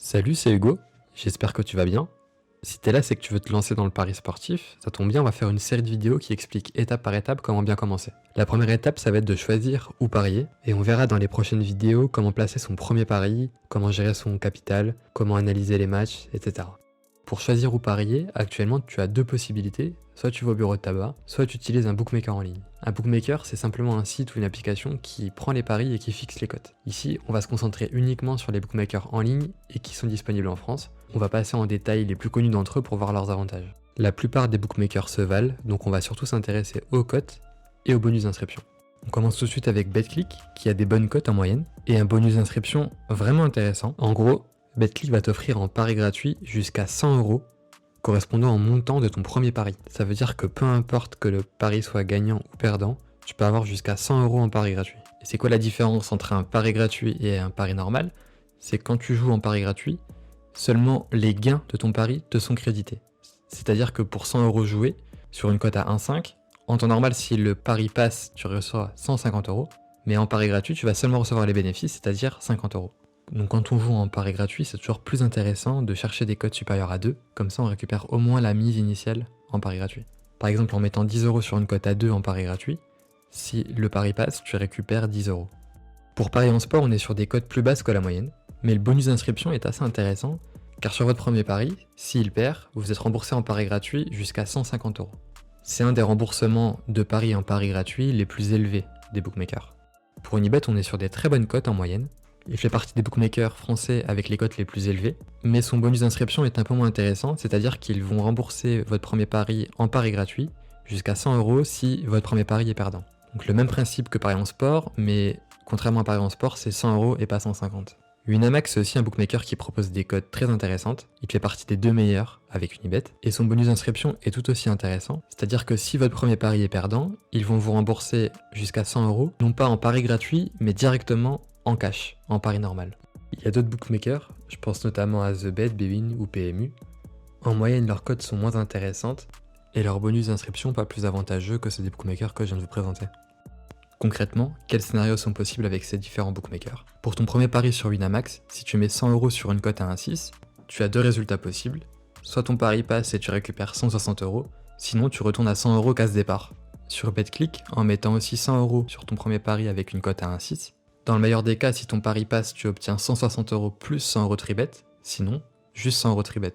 Salut, c'est Hugo, j'espère que tu vas bien. Si t'es là, c'est que tu veux te lancer dans le pari sportif, ça tombe bien, on va faire une série de vidéos qui expliquent étape par étape comment bien commencer. La première étape, ça va être de choisir où parier, et on verra dans les prochaines vidéos comment placer son premier pari, comment gérer son capital, comment analyser les matchs, etc. Pour choisir où parier, actuellement tu as deux possibilités, soit tu vas au bureau de tabac, soit tu utilises un bookmaker en ligne. Un bookmaker, c'est simplement un site ou une application qui prend les paris et qui fixe les cotes. Ici, on va se concentrer uniquement sur les bookmakers en ligne et qui sont disponibles en France. On va passer en détail les plus connus d'entre eux pour voir leurs avantages. La plupart des bookmakers se valent, donc on va surtout s'intéresser aux cotes et aux bonus d'inscription. On commence tout de suite avec BetClick, qui a des bonnes cotes en moyenne, et un bonus d'inscription vraiment intéressant. En gros, BetClick va t'offrir en pari gratuit jusqu'à 100 € correspondant au montant de ton premier pari. Ça veut dire que peu importe que le pari soit gagnant ou perdant, tu peux avoir jusqu'à 100 € en pari gratuit. Et c'est quoi la différence entre un pari gratuit et un pari normal? C'est que quand tu joues en pari gratuit, seulement les gains de ton pari te sont crédités. C'est-à-dire que pour 100 € joués, sur une cote à 1,5, en temps normal, si le pari passe, tu reçois 150 €, mais en pari gratuit, tu vas seulement recevoir les bénéfices, c'est-à-dire 50 €. Donc quand on joue en pari gratuit, c'est toujours plus intéressant de chercher des cotes supérieures à 2, comme ça on récupère au moins la mise initiale en pari gratuit. Par exemple, en mettant 10 € sur une cote à 2 en pari gratuit, si le pari passe, tu récupères 10 €. Pour parier en sport, on est sur des cotes plus basses que la moyenne, mais le bonus d'inscription est assez intéressant, car sur votre premier pari, s'il perd, vous êtes remboursé en pari gratuit jusqu'à 150 €. C'est un des remboursements de paris en pari gratuit les plus élevés des bookmakers. Pour Unibet, on est sur des très bonnes cotes en moyenne. Il fait partie des bookmakers français avec les cotes les plus élevées, mais son bonus d'inscription est un peu moins intéressant, c'est-à-dire qu'ils vont rembourser votre premier pari en pari gratuit jusqu'à 100 € si votre premier pari est perdant. Donc le même principe que pari en sport, mais contrairement à pari en sport, c'est 100 € et pas 150. Winamax, c'est aussi un bookmaker qui propose des cotes très intéressantes. Il fait partie des deux meilleurs avec Unibet, et son bonus d'inscription est tout aussi intéressant. C'est-à-dire que si votre premier pari est perdant, ils vont vous rembourser jusqu'à 100 €, non pas en pari gratuit, mais directement en cash, en pari normal. Il y a d'autres bookmakers, je pense notamment à TheBet, Bwin ou PMU. En moyenne, leurs cotes sont moins intéressantes, et leurs bonus d'inscription pas plus avantageux que ceux des bookmakers que je viens de vous présenter. Concrètement, quels scénarios sont possibles avec ces différents bookmakers? Pour ton premier pari sur Winamax, si tu mets 100 € sur une cote à 1,6, tu as deux résultats possibles. Soit ton pari passe et tu récupères 160 €, sinon tu retournes à 100 € case départ. Sur BetClick, en mettant aussi 100 € sur ton premier pari avec une cote à 1,6, dans le meilleur des cas, si ton pari passe, tu obtiens 160 € plus 100 € tribet, sinon, juste 100 € tribet.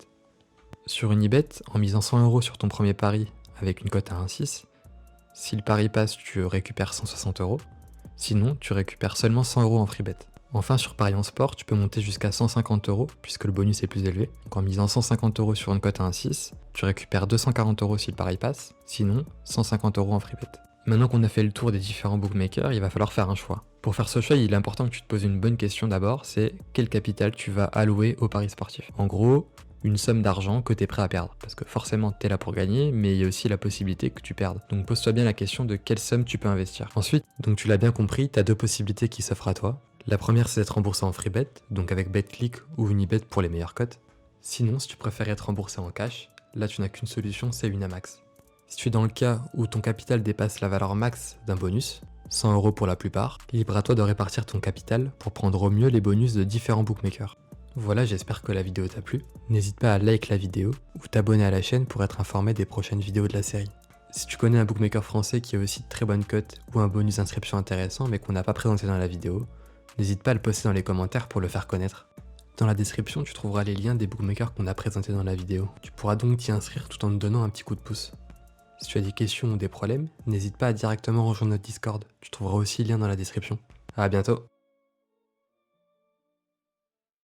Sur Unibet, en misant 100 € sur ton premier pari avec une cote à 1,6, si le pari passe, tu récupères 160 €, sinon, tu récupères seulement 100 € en freebet. Enfin, sur pari en sport, tu peux monter jusqu'à 150 € puisque le bonus est plus élevé. Donc en misant 150 € sur une cote à 1,6, tu récupères 240 € si le pari passe, sinon 150 € en freebet. Maintenant qu'on a fait le tour des différents bookmakers, il va falloir faire un choix. Pour faire ce choix, il est important que tu te poses une bonne question d'abord, c'est quel capital tu vas allouer au pari sportif. En gros, une somme d'argent que tu es prêt à perdre. Parce que forcément, tu es là pour gagner, mais il y a aussi la possibilité que tu perdes. Donc pose-toi bien la question de quelle somme tu peux investir. Ensuite, donc tu l'as bien compris, tu as deux possibilités qui s'offrent à toi. La première, c'est d'être remboursé en freebet, donc avec BetClick ou Unibet pour les meilleures cotes. Sinon, si tu préfères être remboursé en cash, là tu n'as qu'une solution, c'est Winamax. Si tu es dans le cas où ton capital dépasse la valeur max d'un bonus, 100 € pour la plupart, libre à toi de répartir ton capital pour prendre au mieux les bonus de différents bookmakers. Voilà, j'espère que la vidéo t'a plu. N'hésite pas à like la vidéo ou t'abonner à la chaîne pour être informé des prochaines vidéos de la série. Si tu connais un bookmaker français qui a aussi de très bonnes cotes ou un bonus d'inscription intéressant mais qu'on n'a pas présenté dans la vidéo, n'hésite pas à le poster dans les commentaires pour le faire connaître. Dans la description, tu trouveras les liens des bookmakers qu'on a présentés dans la vidéo. Tu pourras donc t'y inscrire tout en te donnant un petit coup de pouce. Si tu as des questions ou des problèmes, n'hésite pas à directement rejoindre notre Discord. Tu trouveras aussi le lien dans la description. À bientôt!